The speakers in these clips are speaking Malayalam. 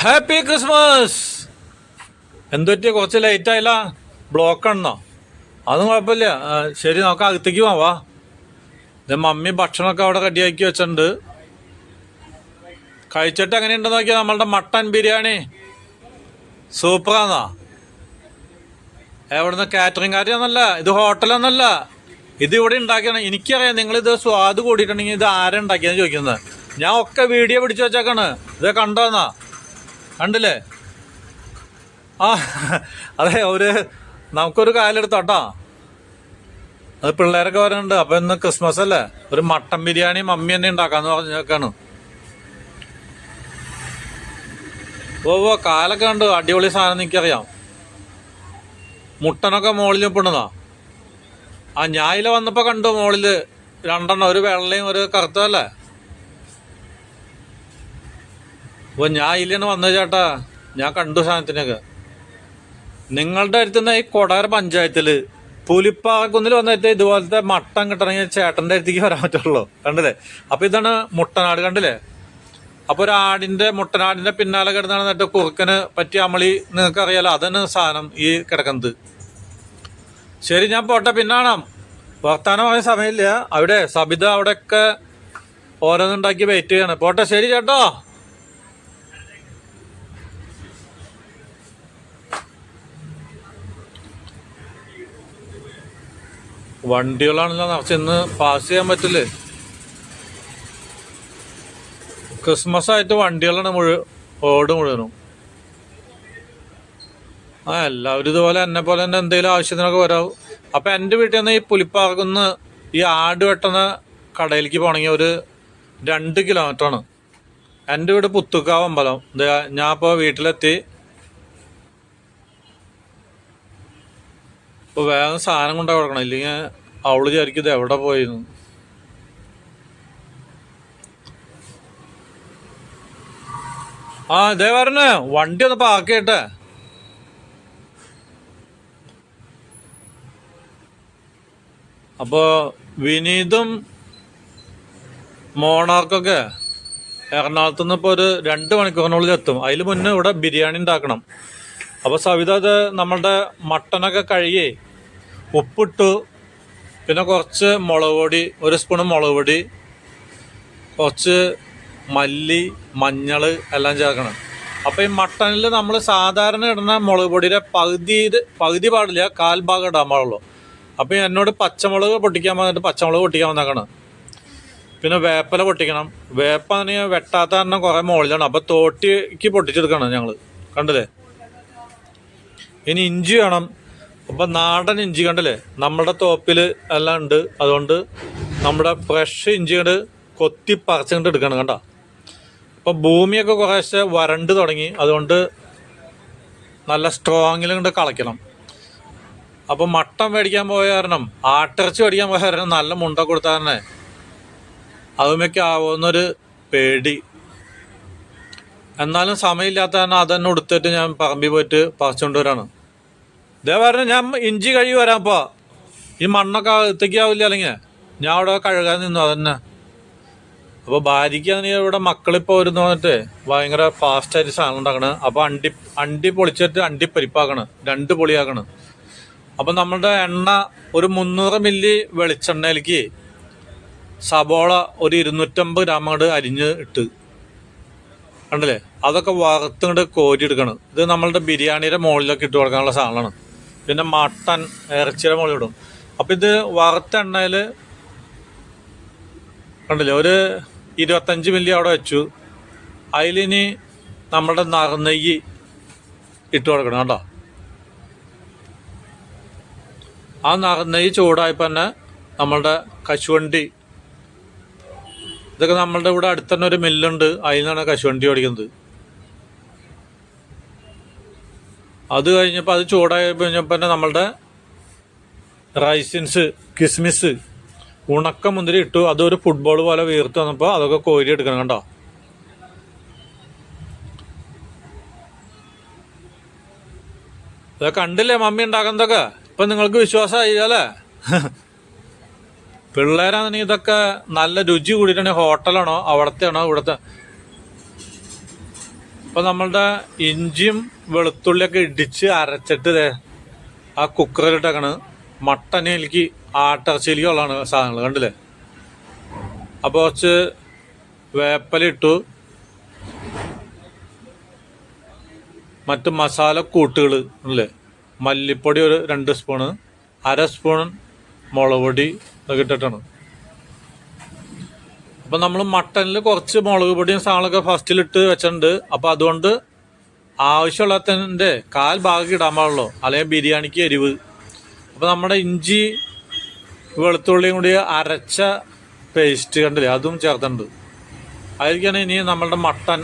Happy Christmas. എന്തൊറ്റിയ കുറച്ച് ലേറ്റ് ആയില്ല, ബ്ലോക്ക് ആണെന്നോ? അതൊന്നും കുഴപ്പമില്ല. ശരി, നമുക്ക് അകത്തേക്ക് പോവാ. ഇത് മമ്മി ഭക്ഷണമൊക്കെ അവിടെ റെഡിയാക്കി വെച്ചിട്ടുണ്ട്. കഴിച്ചിട്ട് എങ്ങനെയുണ്ടെന്ന് നോക്കിയാൽ നമ്മളുടെ മട്ടൻ ബിരിയാണി സൂപ്പറാന്നാ. എവിടുന്ന് കാറ്ററിംഗ് കാര്യമൊന്നല്ല, ഇത് ഹോട്ടലൊന്നല്ല, ഇത് ഇവിടെ ഉണ്ടാക്കിയാണ്. എനിക്കറിയാം നിങ്ങളിത് സ്വാദ് കൂടിയിട്ടുണ്ടെങ്കിൽ ഇത് ആരാ ഉണ്ടാക്കിയെന്ന് ചോദിക്കുന്നത്. ഞാൻ ഒക്കെ വീഡിയോ പിടിച്ചു വെച്ചേക്കാണ്. ഇത് കണ്ടോന്നാ, കണ്ടില്ലേ? ആ അതെ, നമുക്കൊരു കാലെടുത്തോട്ടോ. അത് പിള്ളേരൊക്കെ പറയുന്നുണ്ട്. അപ്പൊ ഇന്ന് ക്രിസ്മസ് അല്ലേ, ഒരു മട്ടൻ ബിരിയാണി മമ്മി തന്നെ ഉണ്ടാക്കാന്ന് പറഞ്ഞേക്കാണ്. ഓ കാലൊക്കെ കണ്ടു, അടിപൊളി സാധനം. എനിക്കറിയാം. മുട്ടനൊക്കെ മുകളിൽ ഇപ്പിടുന്നതാ. ഞാൻ ഇതിൽ വന്നപ്പോ കണ്ടു മുകളില് രണ്ടെണ്ണം, ഒരു വെള്ളയും ഒരു കറുത്തല്ലേ. അപ്പൊ ഞാൻ ഇതിലാണ് വന്നത് ചേട്ടാ. ഞാൻ കണ്ടു സാധനത്തിനൊക്കെ. നിങ്ങളുടെ അടുത്തുനിന്ന് ഈ കൊടാര പഞ്ചായത്തില് പുലിപ്പാറക്കുന്നിൽ വന്നിട്ട് ഇതുപോലത്തെ മട്ടൻ കിട്ടണമെങ്കിൽ ചേട്ടൻ്റെ അടുത്തേക്ക് വരാൻ പറ്റുള്ളൂ. കണ്ടില്ലേ? അപ്പൊ ഇതാണ് മുട്ടനാട്, കണ്ടില്ലേ? അപ്പൊ മുട്ടനാടിന്റെ പിന്നാലെ കിടന്നാണ് എന്നിട്ട് കുറുക്കന് പറ്റിയ അമളി. നിങ്ങൾക്ക് അറിയാലോ, അതാണ് സാധനം ഈ കിടക്കുന്നത്. ശരി, ഞാൻ പോട്ടെ, പിന്നാണാം. വർത്താനം പറയാൻ സമയമില്ല. അവിടെ സബിത അവിടെയൊക്കെ ഓരോന്നുണ്ടാക്കി വെയിറ്റ് ചെയ്യാണ്. പോട്ടെ, ശരി ചേട്ടോ. വണ്ടികളാണല്ലോ നിറച്ച്, ഇന്ന് പാസ് ചെയ്യാൻ പറ്റില്ലേ. ക്രിസ്മസ് ആയിട്ട് വണ്ടികളാണ് റോഡ് മുഴുവനും. എല്ലാവരും ഇതുപോലെ എന്നെ പോലെ തന്നെ എന്തെങ്കിലും ആവശ്യത്തിനൊക്കെ വരാവും. അപ്പൊ എൻ്റെ വീട്ടിൽ നിന്ന് ഈ പുലിപ്പാറക്കുന്ന് ഈ ആട് വെട്ടുന്ന കടയിലേക്ക് പോകണമെങ്കിൽ ഒരു 2 കിലോമീറ്ററാണ്. എൻ്റെ വീട് പുത്തുക്കാവ് അമ്പലം. ഞാൻ ഇപ്പോൾ വീട്ടിലെത്തി. ഇപ്പോൾ വേഗം സാധനം കൊണ്ടു കൊടുക്കണം, ഇല്ലെങ്കിൽ അവള് വിചാരിക്കും ഇത് എവിടെ പോയിരുന്നു. ഇതേ പറഞ്ഞേ, വണ്ടി ഒന്ന് പാർക്ക് ചെയ്യട്ടെ. അപ്പോൾ വിനീതും മോണാർക്കൊക്കെ എറണാകുളത്ത് നിന്ന് ഇപ്പോൾ ഒരു 2 മണിക്കൂറിനുള്ളിൽ എത്തും. അതിൽ മുന്നേ ഇവിടെ ബിരിയാണി ഉണ്ടാക്കണം. അപ്പോൾ സവിത അത് നമ്മളുടെ മട്ടനൊക്കെ കഴുകി ഉപ്പിട്ടു, പിന്നെ കുറച്ച് മുളക് പൊടി, 1 സ്പൂണ് മുളക് പൊടി, കുറച്ച് മല്ലി, മഞ്ഞൾ എല്ലാം ചേർക്കണം. അപ്പോൾ ഈ മട്ടനിൽ നമ്മൾ സാധാരണ ഇടുന്ന മുളക് പൊടിയുടെ പകുതി പാടില്ല, 1/4 ഭാഗം ഇടാൻ പാടുള്ളൂ. അപ്പോൾ എന്നോട് പച്ചമുളക് പൊട്ടിക്കാൻ വന്നിട്ട് പച്ചമുളക് പൊട്ടിക്കാൻ വന്നേക്കണം. പിന്നെ വേപ്പില പൊട്ടിക്കണം. വേപ്പാണെങ്കിൽ വെട്ടാത്ത കാരണം കുറേ മുകളിലാണ്. അപ്പോൾ തോട്ടിക്ക് പൊട്ടിച്ചെടുക്കണം ഞങ്ങൾ, കണ്ടില്ലേ? ഇനി ഇഞ്ചി വേണം. അപ്പം നാടൻ ഇഞ്ചി, കണ്ടില്ലേ? നമ്മുടെ തോപ്പിൽ എല്ലാം ഉണ്ട്. അതുകൊണ്ട് നമ്മുടെ ഫ്രഷ് ഇഞ്ചി കൊണ്ട് കൊത്തി പറിച്ചുകൊണ്ട് എടുക്കണം, കണ്ടോ? അപ്പം ഭൂമിയൊക്കെ കുറേശ്ശെ വരണ്ട് തുടങ്ങി. അതുകൊണ്ട് നല്ല സ്ട്രോങ്ങിലും കൊണ്ട് കളയ്ക്കണം. അപ്പം മട്ടൻ മേടിക്കാൻ പോയ കാരണം, ആട്ടിറച്ചി മേടിക്കാൻ പോയ കാരണം നല്ല മുണ്ട കൊടുത്താൽ തന്നെ അതുമൊക്കെ ആവുമെന്നൊരു പേടി. എന്നാലും സമയമില്ലാത്ത കാരണം അതന്നെ ഉടുത്തിട്ട് ഞാൻ പറമ്പിൽ പോയിട്ട് പറിച്ചുകൊണ്ട് വരാണ്. ഇതേ പറഞ്ഞ ഞാൻ ഇഞ്ചി കഴുകി വരാപ്പോ. ഈ മണ്ണൊക്കെ അകത്തേക്കാവില്ല, അല്ലെങ്കിൽ ഞാൻ അവിടെ കഴുകാൻ നിന്നു അതന്നെ. അപ്പോൾ ഭാര്യയ്ക്കാണെങ്കിൽ ഇവിടെ മക്കളിപ്പോൾ വരുന്ന വന്നിട്ട് ഭയങ്കര ഫാസ്റ്റായിട്ട് സാധനം ഉണ്ടാക്കണം. അപ്പോൾ അണ്ടി പൊളിച്ചിട്ട് അണ്ടിപ്പരിപ്പാക്കണം, 2 പൊളിയാക്കണം. അപ്പം നമ്മളുടെ എണ്ണ ഒരു 300 മില്ലി വെളിച്ചെണ്ണയിലേക്ക് സബോള ഒരു 250 ഗ്രാം അങ്ങോട്ട് അരിഞ്ഞ് ഇട്ട്, കണ്ടില്ലേ? അതൊക്കെ വറുത്തങ്ങോട്ട് കോരിയെടുക്കണം. ഇത് നമ്മളുടെ ബിരിയാണിയുടെ മുകളിലൊക്കെ ഇട്ട് കൊടുക്കാനുള്ള സാധനമാണ്. പിന്നെ മട്ടൻ ഇറച്ചിയുടെ മുകളിൽ ഇടും. അപ്പം ഇത് വറുത്ത എണ്ണയിൽ കണ്ടില്ലേ, ഒരു 25 മില്ലി അവിടെ വെച്ചു. അതിലിനി നമ്മളുടെ നറുനെയ്യ് ഇട്ട് കൊടുക്കണം, കേട്ടോ. ആ നറുനെയ്യ് ചൂടായപ്പോൾ തന്നെ നമ്മളുടെ കശുവണ്ടി, ഇതൊക്കെ നമ്മളുടെ ഇവിടെ അടുത്ത് തന്നെ ഒരു മില്ലുണ്ട്, അതിൽ നിന്നാണ് കശുവണ്ടി ഓടിക്കുന്നത്. അത് കഴിഞ്ഞപ്പോൾ അത് ചൂടായി കഴിഞ്ഞപ്പോൾ തന്നെ നമ്മളുടെ റൈസിൻസ്, കിസ്മിസ്, ഉണക്ക മുന്തിരി ഇട്ടു. അതൊരു ഫുട്ബോൾ പോലെ വീർത്ത് വന്നപ്പോൾ അതൊക്കെ കോരി എടുക്കണം, കണ്ടോ? ഇതൊക്കെ കണ്ടില്ലേ മമ്മി ഉണ്ടാക്കുന്നതൊക്കെ? ഇപ്പം നിങ്ങൾക്ക് വിശ്വാസമായി അല്ലേ? പിള്ളേരാണെന്നുണ്ടെങ്കിൽ ഇതൊക്കെ നല്ല രുചി കൂടിയിട്ടുണ്ടെങ്കിൽ ഹോട്ടലാണോ അവിടത്തെയാണോ ഇവിടുത്തെ അപ്പോൾ നമ്മളുടെ ഇഞ്ചിയും വെളുത്തുള്ളിയൊക്കെ ഇടിച്ച് അരച്ചിട്ട് ആ കുക്കറിലിട്ടേക്കാണ് മട്ടനിലേക്ക് ആട്ടിറച്ചിയിലേക്ക് ഉള്ളതാണ് സാധനങ്ങൾ കണ്ടില്ലേ. അപ്പോൾ കുറച്ച് വേപ്പില ഇട്ടു, മറ്റ് മസാല കൂട്ടുകൾ അല്ലേ, മല്ലിപ്പൊടി ഒരു 2 സ്പൂണ്, 1/2 സ്പൂൺ മുളക് പൊടി ഒക്കെ ഇട്ടിട്ടാണ്. അപ്പം നമ്മൾ മട്ടനിൽ കുറച്ച് മുളക് പൊടിയും സാധനങ്ങളൊക്കെ ഫസ്റ്റിലിട്ട് വെച്ചിട്ടുണ്ട്. അപ്പോൾ അതുകൊണ്ട് ആവശ്യമുള്ളതിൻ്റെ 1/4 ഭാഗം ഇടാൻ പാടുള്ളൂ, അല്ലെങ്കിൽ ബിരിയാണിക്ക് എരിവ്. അപ്പോൾ നമ്മുടെ ഇഞ്ചി വെളുത്തുള്ളിയും കൂടി അരച്ച പേസ്റ്റ് കണ്ടില്ലേ, അതും ചേർത്തിട്ടുണ്ട്. അതിലേക്കാണ് ഇനി നമ്മളുടെ മട്ടൻ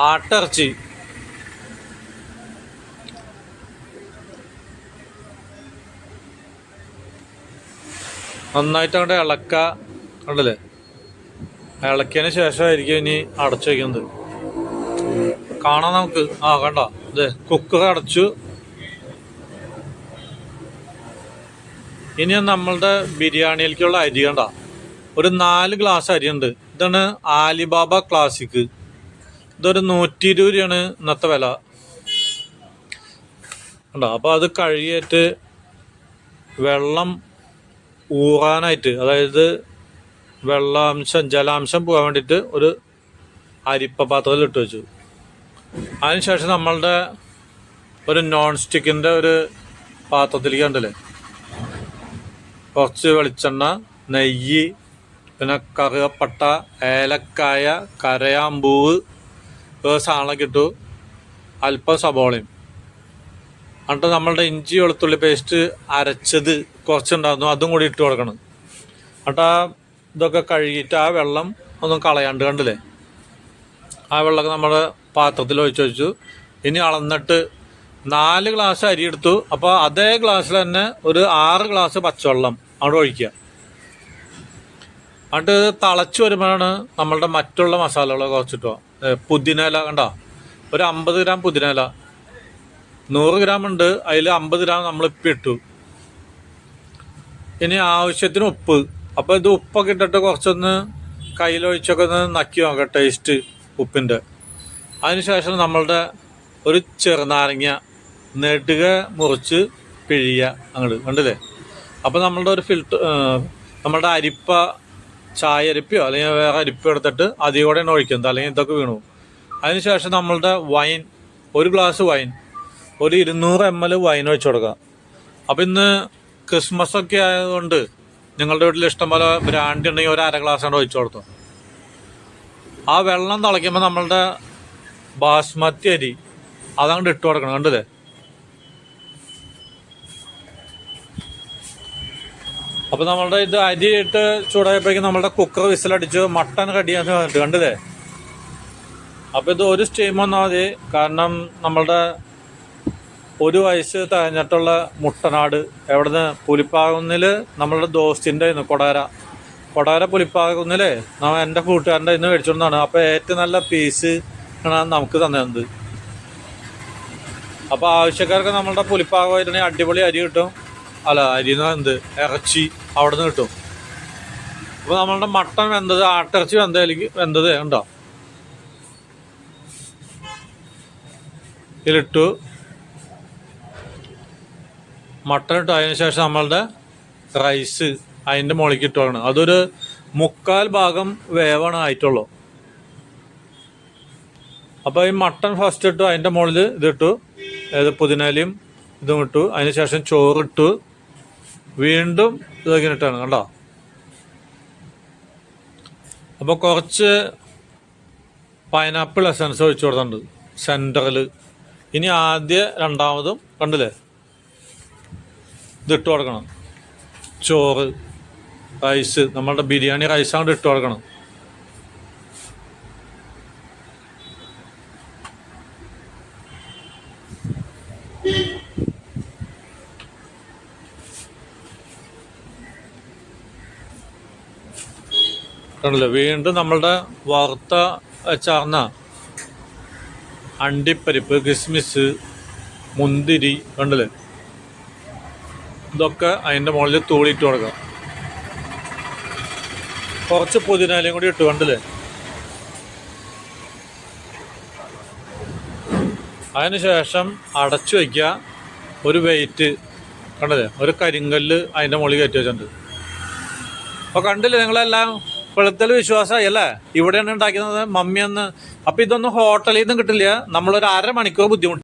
ആട്ടിറച്ചി നന്നായിട്ട് അങ്ങോട്ട് കണ്ടില്ലേ. ഇളക്കിയതിന് ശേഷമായിരിക്കും ഇനി അടച്ചു വയ്ക്കുന്നത്. കാണാം നമുക്ക്. കണ്ടോ, അതെ, കുക്കർ അടച്ചു. ഇനി നമ്മളുടെ ബിരിയാണിയിലേക്കുള്ള അരി കണ്ട, ഒരു 4 ഗ്ലാസ് അരിയുണ്ട്. ഇതാണ് ആലിബാബ ക്ലാസിക്. ഇതൊരു 120 രൂപയാണ് ഇന്നത്തെ വില കണ്ടോ. അപ്പോൾ അത് കഴുകിയിട്ട് വെള്ളം ഊറാനായിട്ട്, അതായത് ജലാംശം പോകാൻ വേണ്ടിയിട്ട് ഒരു അരിപ്പ പാത്രത്തിൽ ഇട്ട് വെച്ചു. അതിനുശേഷം നമ്മളുടെ ഒരു നോൺ സ്റ്റിക്കിൻ്റെ ഒരു പാത്രത്തിലേക്ക് കണ്ടില്ലേ, കുറച്ച് വെളിച്ചെണ്ണ, നെയ്യ്, പിന്നെ കറുകപ്പട്ട, ഏലക്കായ, കരയാമ്പൂവ് സാധനമൊക്കെ ഇട്ടു, അല്പം സബോളയും. എന്നിട്ട് നമ്മളുടെ ഇഞ്ചി വെളുത്തുള്ളി പേസ്റ്റ് അരച്ചത് കുറച്ചുണ്ടായിരുന്നു, അതും കൂടി ഇട്ട് കൊടുക്കണം. എന്നിട്ട് ഇതൊക്കെ കഴുകിയിട്ട് ആ വെള്ളം ഒന്നും കളയാണ്ട് കണ്ടില്ലേ, ആ വെള്ളമൊക്കെ നമ്മുടെ പാത്രത്തിൽ ഒഴിച്ച് വെച്ചു. ഇനി അളന്നിട്ട് 4 ഗ്ലാസ് അരി എടുത്തു. അപ്പോൾ അതേ ഗ്ലാസ്സിൽ തന്നെ ഒരു 6 ഗ്ലാസ് പച്ചവെള്ളം അവിടെ ഒഴിക്കുക. എന്നിട്ട് തിളച്ച് വരുമ്പോഴാണ് നമ്മളുടെ മറ്റുള്ള മസാലകൾ കുറച്ചിട്ടോ. പുതിനയില കണ്ടോ, ഒരു 50 ഗ്രാം പുതിനയില, 100 ഗ്രാം ഉണ്ട്, അതിൽ 50 ഗ്രാം നമ്മളിപ്പോൾ ഇട്ടു. ഇനി ആവശ്യത്തിന് ഉപ്പ്. അപ്പോൾ ഇത് ഉപ്പൊക്കെ ഇട്ടിട്ട് കുറച്ചൊന്ന് കയ്യിലൊഴിച്ചൊക്കെ ഒന്ന് നക്കി നോക്കാം ടേസ്റ്റ് ഉപ്പിൻ്റെ. അതിനുശേഷം നമ്മളുടെ ഒരു ചെറുനാരങ്ങ നെടുക മുറിച്ച് പിഴിയുക അങ്ങോട്ട് കണ്ടില്ലേ. അപ്പോൾ നമ്മളുടെ ഒരു നമ്മളുടെ അരിപ്പ, ചായ അരിപ്പയോ അല്ലെങ്കിൽ വേറെ അരിപ്പ എടുത്തിട്ട് അതിൽ കൂടെയാണ് ഒഴിക്കുന്നത്, അല്ലെങ്കിൽ ഇതൊക്കെ വീണു. അതിനുശേഷം നമ്മളുടെ വൈൻ, 1 ഗ്ലാസ് വൈൻ, ഒരു 200 ml വൈൻ ഒഴിച്ചു കൊടുക്കുക. അപ്പം ഇന്ന് ക്രിസ്മസ് ഒക്കെ ആയതുകൊണ്ട് നിങ്ങളുടെ വീട്ടിൽ ഇഷ്ടംപോലെ ബ്രാൻഡി ഉണ്ടെങ്കിൽ ഒരു 1/2 ഗ്ലാസ് കൊണ്ട് ഒഴിച്ചു കൊടുത്തു. ആ വെള്ളം തിളയ്ക്കുമ്പോൾ നമ്മളുടെ ബാസ്മതി അരി അതങ്ങോട്ട് ഇട്ട് കൊടുക്കണം കണ്ടില്ലേ. അപ്പോൾ നമ്മളുടെ ഇത് അരി ഇട്ട് ചൂടായപ്പോഴേക്കും നമ്മളുടെ കുക്കർ വിസിലടിച്ച് മട്ടൻ റെഡിയാന്ന് പറഞ്ഞിട്ട് കണ്ടില്ലേ. അപ്പോൾ ഇത് ഒരു സ്റ്റീം വന്നാൽ മതി, കാരണം നമ്മളുടെ 1 വയസ്സ് തികഞ്ഞിട്ടുള്ള മുട്ടനാട് എവിടുന്ന് പുലിപ്പാകുന്നിൽ നമ്മളുടെ ദോസ്തിൻ്റെ കൊടാര പുലിപ്പാകുന്നില്ലേ എൻ്റെ കൂട്ടുകാരൻ്റെ ഇന്ന് മേടിച്ചോണ്ടാണ്. അപ്പോൾ ഏറ്റവും നല്ല പീസ് ആണ് നമുക്ക് തന്നത്. അപ്പോൾ ആവശ്യക്കാർക്ക് നമ്മളുടെ പുലിപ്പാകമായിട്ടുണ്ടെങ്കിൽ അടിപൊളി അരി കിട്ടും. അല്ല, അരി എന്ന് ഇറച്ചി അവിടെ നിന്ന് കിട്ടും. അപ്പോൾ നമ്മളുടെ മട്ടൻ വെന്തത്, ആട്ടിറച്ചി വെന്തത് ഉണ്ടോ ഇതിലിട്ടു. മട്ടൻ ഇട്ടു. അതിന് ശേഷം നമ്മളുടെ റൈസ് അതിൻ്റെ മുകളിലേക്ക് ഇട്ട് വെക്കണം. അതൊരു 3/4 ഭാഗം വേവാണ് ആയിട്ടുള്ളൂ. അപ്പോൾ ഈ മട്ടൺ ഫസ്റ്റ് ഇട്ടു, അതിൻ്റെ മുകളിൽ ഇതിട്ടു, പുതിനയിലയും ഇതും ഇട്ടു. അതിന് ശേഷം ചോറിട്ടു, വീണ്ടും ഇതൊക്കെ ഇട്ടാണ് കണ്ടോ. അപ്പോൾ കുറച്ച് പൈനാപ്പിൾ എസൻസ് ഒഴിച്ചു കൊടുത്തിട്ടുണ്ട് സെൻറ്ററിൽ. ഇനി രണ്ടാമതും കണ്ടില്ലേ ഇതിട്ട് കൊടുക്കണം. ചോറ്, റൈസ്, നമ്മളുടെ ബിരിയാണി റൈസ് അങ്ങോട്ട് ഇട്ട് കൊടുക്കണം. കണ്ടില്ലേ, വീണ്ടും നമ്മളുടെ വറുത്ത ചേർന്ന അണ്ടിപ്പരിപ്പ്, കിസ്മിസ്, മുന്തിരി കണ്ടില്ലേ, ഇതൊക്കെ അതിൻ്റെ മുകളിൽ തൂളിയിട്ട് കൊടുക്കാം. കുറച്ച് പുതിനയിലയും കൂടി ഇട്ട് കണ്ടില്ലേ. അതിന് ശേഷം അടച്ചു വയ്ക്കുക. ഒരു വെയിറ്റ് കണ്ടല്ലേ, ഒരു കരിങ്കല്ല് അതിൻ്റെ മുകളിൽ കയറ്റി വെച്ചിട്ടുണ്ട്. അപ്പോൾ കണ്ടില്ലേ നിങ്ങളെല്ലാം, വെളുത്തൽ വിശ്വാസമായി അല്ലേ? ഇവിടെയാണ് ഉണ്ടാക്കുന്നത് മമ്മിയെന്ന്. അപ്പോൾ ഇതൊന്നും ഹോട്ടലിൽ നിന്നും കിട്ടില്ല. നമ്മളൊരു 1/2 മണിക്കൂർ ബുദ്ധിമുട്ട്